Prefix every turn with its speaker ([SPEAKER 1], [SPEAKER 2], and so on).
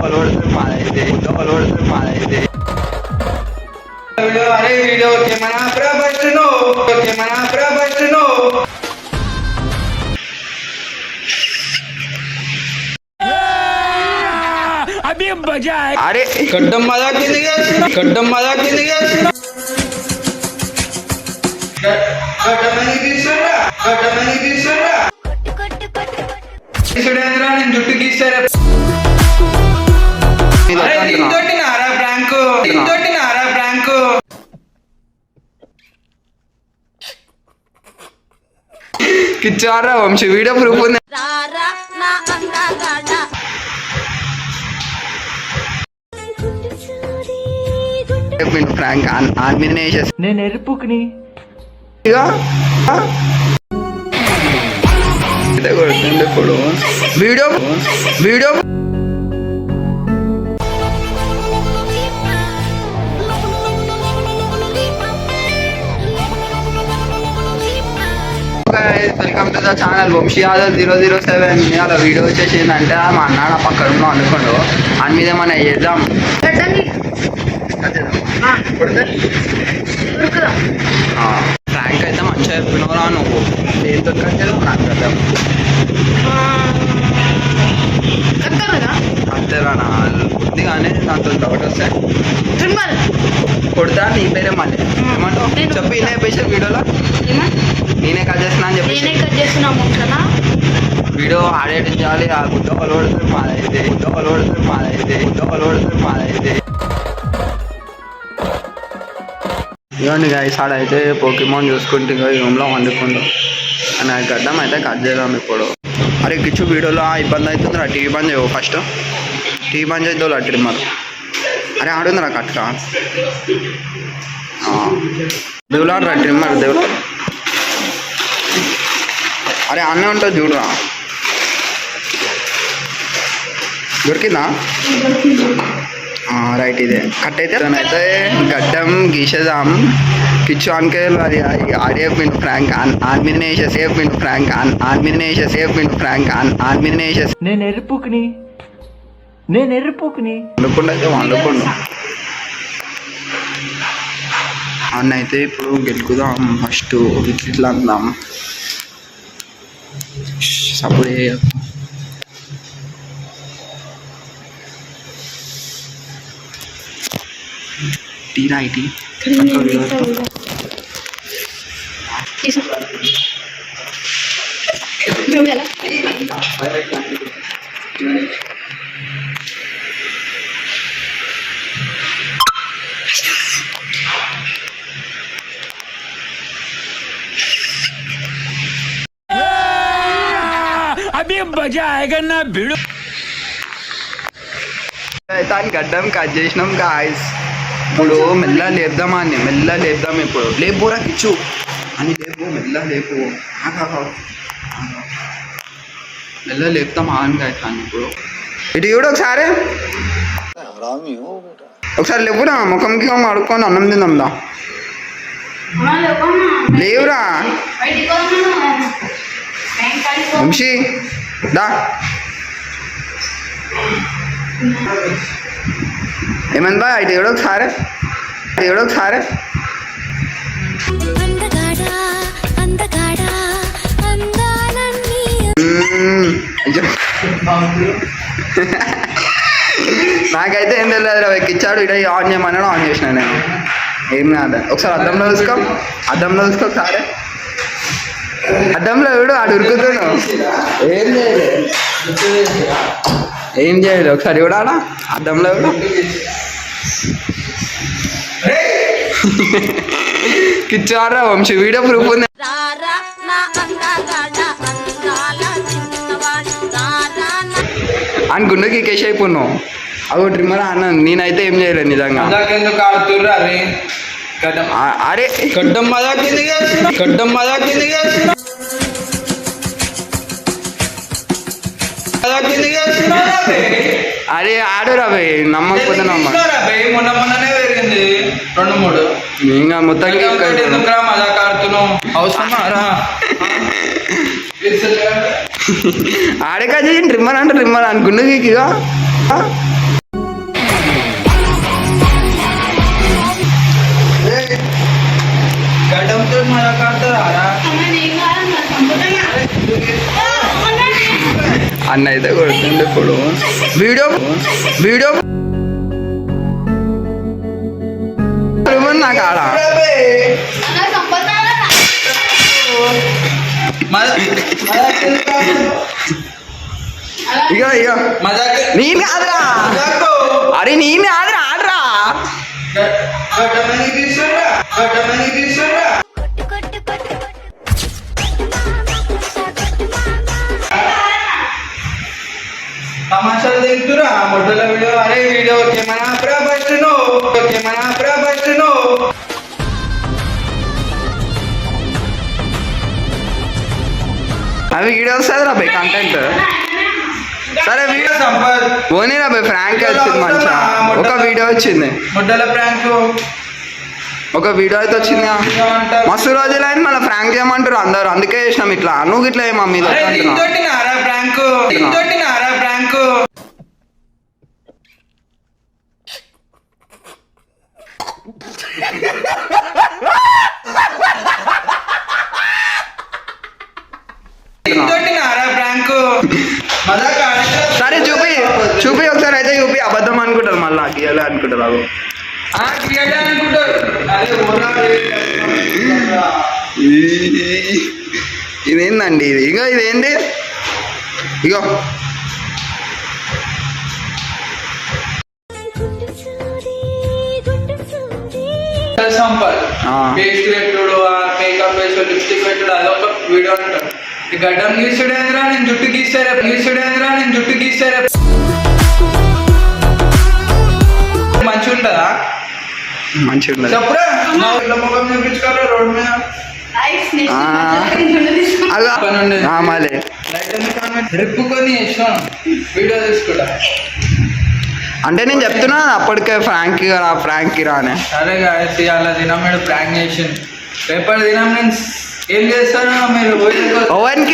[SPEAKER 1] अरे वीडियो के मना प्रबचनो अभी मजा है। अरे गड्डम मजाक కింద గడ్డమని తీసుకురా నేను జుట్టు గీసారా ఇంతోటి నారా ప్రాంకు కిచ్చారా వంశీ వీడియో ప్రూఫ్ ఉంది ఫ్రాంక్ ఆన్ మీద నేను ఎరుపుకుని video welcome to the channel Vamsi Yadav 007. అలా వీడియో వచ్చేసిందంటే మా అన్న పక్కన అనుకోండు అని మీద మనం చేద్దాం ఫ్రాంక్ అయితే మంచిగా చెప్పినవరా నువ్వు దేంతో కట్టేది నాకు అర్థం అంతేనా ఉంది కానీ దాంతో డౌట్ వస్తాయి కొడతా నీ పేరే మళ్ళీ ఏమంటావు చెప్పి ఇలా చెప్పేసి వీడియోలో నేనే కట్ చేస్తున్నా అని చెప్పి వీడియో ఆడేట్ చేయాలి ఆ గుడ్డ పలువడుతుంది మాదైతే ఇవ్వండి గాయస్ ఆడైతే పోకిమాన్ చూసుకుంటే ఈ రూమ్లో వండుకుంటూ అని గడ్డం అయితే కట్ చేద్దాం ఇప్పుడు. అరే కిచ్చు వీడియోలో ఇబ్బంది అవుతుందిరా టీవీ బంద్ చేయవు ఫస్ట్ టీవీ బంద్ చేద్దాం ట్రిమ్మర్ అరే ఆడుందిరా కట్క దేవులాడరా ట్రిమ్మర్ దేవుడు అరే అన్నీ ఉంటుంది చూడరా దొరికిందా రైట్ ఇదే కట్ అయితే గడ్డం గీసేదాం కిచ్చు అంకెల్ అది ఆడే పిన్ ఫ్రాంక్ ఆన్ మీద సేఫ్ పిన్ ఫ్రాంక్ ఆన్ మీద నేను ఎరుపుకుని వండుకుండా అన్న అయితే ఇప్పుడు గెలుకుదాం ఫస్ట్ ఇట్లా అందాం సపోర్ట్ టీ రాయిటీ
[SPEAKER 2] अभी मजा आएगा ना भिड़ो
[SPEAKER 1] దాని గడ్డం కట్ చేసినాం గాయస్ ఇప్పుడు మెల్ల లేపుదాం ఇప్పుడు లేపురా కిచ్చు అని లేపు మెల్ల లేపుతాం ఆన్ గాయస్ అని ఇప్పుడు ఇటు చూడు ఒకసారి లేపురా ముఖంకి అడుక్కొని అన్నం తిందాందా లేవురా వంశీ దా ఏమంది బా ఇటు ఎవడో ఒకసారి నాకైతే ఏం తెలియదు ఎక్కిచ్చాడు ఇట ఆన్ చేయమన్నాడు ఆన్ చేసిన నేను ఏం కాదు ఒకసారి అద్దంలో చూసుకో ఒకసారి అద్దంలో ఎవడు ఆడు ఉరుకుతున్నావు ఏం చేయలేదు ఒకసారి కూడా అద్దంలో ఎవడు కిచ్చారా వంశీ వీడియో ప్రూఫ్ ఉంది అని గుండెకి కేసు అయిపోయినావు అవి ట్రిమ్మర్ అన్న నేనైతే ఏం చేయలేదు నిజంగా అరే గడ్డం మజాక్ అరే ఆడురా భయ్ నమ్మకపోతే
[SPEAKER 2] మొన్ననే పెరిగింది 2-3
[SPEAKER 1] ఇంకా మొత్తానికి
[SPEAKER 2] మజాక్ ఆడుతున్నావు అవసరమా
[SPEAKER 1] ఆడే కాదు ట్రిమ్మర్ అంటే ట్రిమ్మర్ అనుకున్నది అన్న అయితే కొడుతుండే ఇప్పుడు వీడియో వీడియో నాకు ఆడ ఇక ఇక నేను కాదురా అరే నేను కాదురా ఆడరా
[SPEAKER 2] తమాషాలు తింటురా మొట్టల వీడియో అరే వీడియో కెమెరా ప్రభస్టును కెమెరా ప్రభస్టును
[SPEAKER 1] అవి వీడియో వస్తుంది రా బై కంటెంట్ సరే వీడియో
[SPEAKER 2] సంపత్
[SPEAKER 1] ఓనీ రా బై ఫ్రాంక్ వచ్చింది మంచిగా ఒక వీడియో వచ్చింది
[SPEAKER 2] మొట్టల ప్రాంక్
[SPEAKER 1] ఒక వీడియో అయితే వచ్చింది మస్తు రోజులు అయింది మళ్ళీ ఫ్రాంక్ చేయమంటారు అందరు అందుకే చేసినాం ఇట్లా నువ్వు ఇట్లా ఏమో మీద
[SPEAKER 2] Nara prank Nara prank Nara prank
[SPEAKER 1] సరే చూపి చూపి ఒకసారి అయితే చూపి అబద్ధం అనుకుంటారు మళ్ళీ గీయాలి అనుకుంటారు అవి
[SPEAKER 2] అనుకుంటారు
[SPEAKER 1] ఇదేందండి ఇది ఇగో ఇదేంటి ఇగో
[SPEAKER 2] సంపత్
[SPEAKER 1] ఆ.
[SPEAKER 2] పేస్ట్ పెట్టుడు మేకప్ వేసుడు లిప్స్టిక్ పెట్టుడు అదొక వీడియో అంటారు ఈ గడ్డం గీసుడేంద్రా నేను జుట్టు గీసారే మంచిగా ఉంటుందా
[SPEAKER 1] మంచిగా ఉన్నది
[SPEAKER 2] చెప్పురా మా ఊర్లో ముఖం చూపించుకోవాలి రోడ్డు మీద
[SPEAKER 1] అలా మళ్ళీ
[SPEAKER 2] రిప్పుకొని వేసాం వీడియో తీసుకుంటా
[SPEAKER 1] అంటే నేను చెప్తున్నా అప్పటికే ఫ్రాంక్ రా ఫ్రాంక్ రా అని
[SPEAKER 2] సరే గాయస్ అలా దినం మీరు ప్రాంక్ చేసింది రేపటి దినం నేను ఏం చేస్తానో మీరు
[SPEAKER 1] ఓవెన్కి